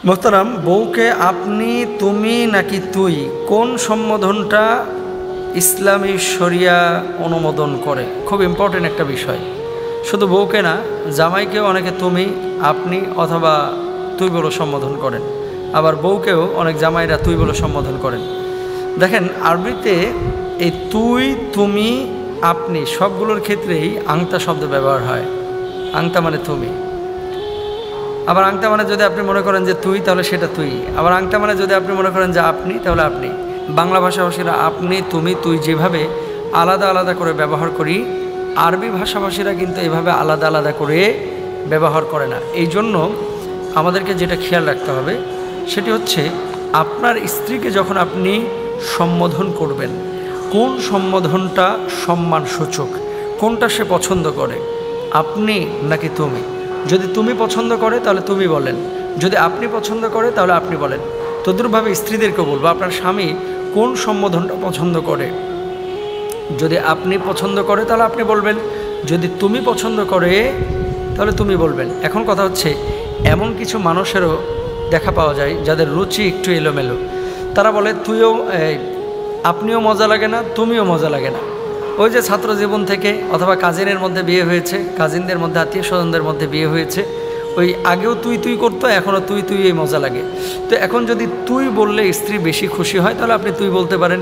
মোহতারাম, বউকে আপনি, তুমি নাকি তুই, কোন সম্বোধনটা ইসলামী শরিয়া অনুমোদন করে? খুব ইম্পর্টেন্ট একটা বিষয়। শুধু বউকে না, জামাইকেও অনেকে তুমি, আপনি অথবা তুই বলে সম্বোধন করেন। আবার বউকেও অনেক জামাইরা তুই বলে সম্বোধন করেন। দেখেন, আরবিতে এই তুই, তুমি, আপনি সবগুলোর ক্ষেত্রেই আংতা শব্দ ব্যবহার হয়। আংতা মানে তুমি। আবার আংতা মানে যদি আপনি মনে করেন যে তুই, তাহলে সেটা তুই। আবার আংতা মানে যদি আপনি মনে করেন যে আপনি, তাহলে আপনি। বাংলা ভাষাভাষীরা আপনি, তুমি, তুই যেভাবে আলাদা আলাদা করে ব্যবহার করি, আরবি ভাষাভাষীরা কিন্তু এভাবে আলাদা আলাদা করে ব্যবহার করে না। এই জন্য আমাদেরকে যেটা খেয়াল রাখতে হবে সেটি হচ্ছে, আপনার স্ত্রীকে যখন আপনি সম্বোধন করবেন, কোন সম্বোধনটা সম্মানসূচক, কোনটা সে পছন্দ করে, আপনি নাকি তুমি। যদি তুমি পছন্দ করে তাহলে তুমি বলেন, যদি আপনি পছন্দ করে তাহলে আপনি বলেন। তদ্রূপভাবে স্ত্রীদেরকে বলবো, আপনার স্বামী কোন সম্বোধনটা পছন্দ করে। যদি আপনি পছন্দ করে তাহলে আপনি বলবেন, যদি তুমি পছন্দ করে তাহলে তুমি বলবেন। এখন কথা হচ্ছে, এমন কিছু মানুষেরও দেখা পাওয়া যায় যাদের রুচি একটু এলোমেলো। তারা বলে তুইও, আপনিও মজা লাগে না, তুমিও মজা লাগে না। ওই যে ছাত্র জীবন থেকে অথবা কাজিনের মধ্যে বিয়ে হয়েছে, কাজিনদের মধ্যে, আত্মীয় স্বজনদের মধ্যে বিয়ে হয়েছে, ওই আগেও তুই তুই করতো, এখনও তুই তুই এই মজা লাগে। তো এখন যদি তুই বললে স্ত্রী বেশি খুশি হয় তাহলে আপনি তুই বলতে পারেন,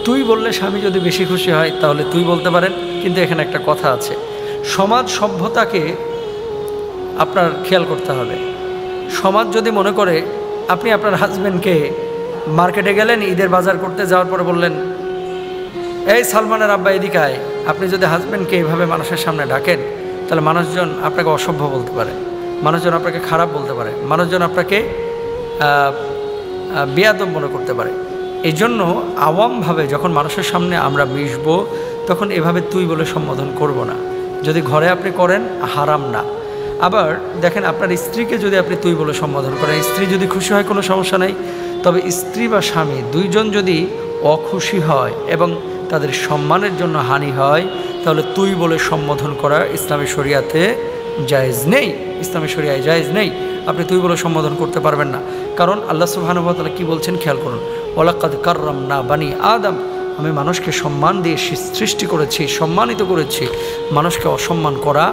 তুই বললে স্বামী যদি বেশি খুশি হয় তাহলে তুই বলতে পারেন। কিন্তু এখানে একটা কথা আছে, সমাজ সভ্যতাকে আপনার খেয়াল করতে হবে। সমাজ যদি মনে করে, আপনি আপনার হাজব্যান্ডকে মার্কেটে গেলেন, ঈদের বাজার করতে যাওয়ার পরে বললেন, এই সালমানের আব্বা এদিকে আয়। আপনি যদি হাজব্যান্ডকে এইভাবে মানুষের সামনে ডাকেন, তাহলে মানুষজন আপনাকে অসভ্য বলতে পারে, মানুষজন আপনাকে খারাপ বলতে পারে, মানুষজন আপনাকে বেয়াদব মনে করতে পারে। এই জন্য আওয়ামভাবে যখন মানুষের সামনে আমরা মিশবো, তখন এভাবে তুই বলে সম্বোধন করব না। যদি ঘরে আপনি করেন, হারাম না। আবার দেখেন, আপনার স্ত্রীকে যদি আপনি তুই বলে সম্বোধন করেন, স্ত্রী যদি খুশি হয় কোনো সমস্যা নেই। তবে স্ত্রী বা স্বামী দুইজন যদি অখুশি হয় এবং তাদের সম্মানের জন্য হানি হয়, তাহলে তুই বলে সম্বোধন করা ইসলামী শরিয়াতে জায়েজ নেই, ইসলামী শরিয়ায় জায়েজ নেই। আপনি তুই বলে সম্বোধন করতে পারবেন না। কারণ আল্লাহ সুবহানাহু ওয়া তাআলা কি বলছেন খেয়াল করুন, ওয়ালাকাদ কাররামনা বানি আদম, আমি মানুষকে সম্মান দিয়ে সৃষ্টি করেছি, সম্মানিত করেছি। মানুষকে অসম্মান করা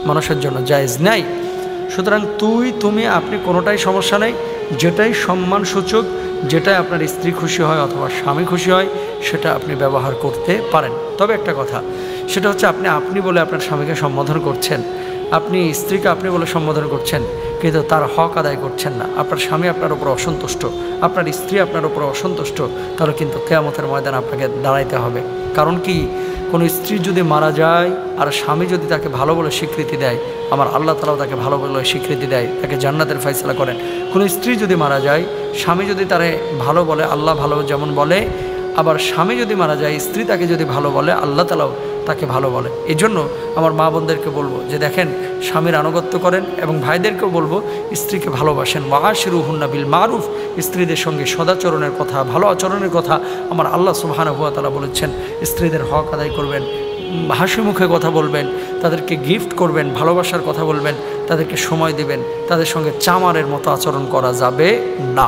মানুষের জন্য জায়েজ নাই। সুতরাং তুই, তুমি, আপনি কোনোটাই সমস্যা নেই। যেটাই সম্মানসূচক, যেটাই আপনার স্ত্রী খুশি হয় অথবা স্বামী খুশি হয়, সেটা আপনি ব্যবহার করতে পারেন। তবে একটা কথা, সেটা হচ্ছে আপনি বলে আপনার স্বামীকে সম্বোধন করছেন, আপনি স্ত্রীকে আপনি বলে সম্বোধন করছেন, কিন্তু তার হক আদায় করছেন না। আপনার স্বামী আপনার উপর অসন্তুষ্ট, আপনার স্ত্রী আপনার উপর অসন্তুষ্ট, তাহলে কিন্তু কিয়ামতের ময়দানে আপনাকে দাঁড়াইতে হবে। কারণ কি, কোনো স্ত্রী যদি মারা যায় আর স্বামী যদি তাকে ভালো বলে স্বীকৃতি দেয়, আমার আল্লাহ তাআলাও তাকে ভালো বলে স্বীকৃতি দেয়, তাকে জান্নাতের ফয়সালা করেন। কোনো স্ত্রী যদি মারা যায়, স্বামী যদি তারে ভালো বলে, আল্লাহ ভালো যেমন বলে, আবার স্বামী যদি মারা যায়, স্ত্রী তাকে যদি ভালো বলে, আল্লাহ তাআলাও তাকে ভালো বলে। এই জন্য আমার মা বোনদেরকে বলবো যে দেখেন, স্বামীর আনুগত্য করেন এবং ভাইদেরকেও বলবো স্ত্রীকে ভালোবাসেন। ওয়াশিরুহুন্না বিল মারুফ, স্ত্রীদের সঙ্গে সদাচরণের কথা, ভালো আচরণের কথা আমার আল্লাহ সুবহানাহু ওয়া তাআলা বলেছেন। স্ত্রীদের হক আদায় করবেন, হাসি মুখে কথা বলবেন, তাদেরকে গিফট করবেন, ভালোবাসার কথা বলবেন, তাদেরকে সময় দিবেন, তাদের সঙ্গে চামারের মতো আচরণ করা যাবে না।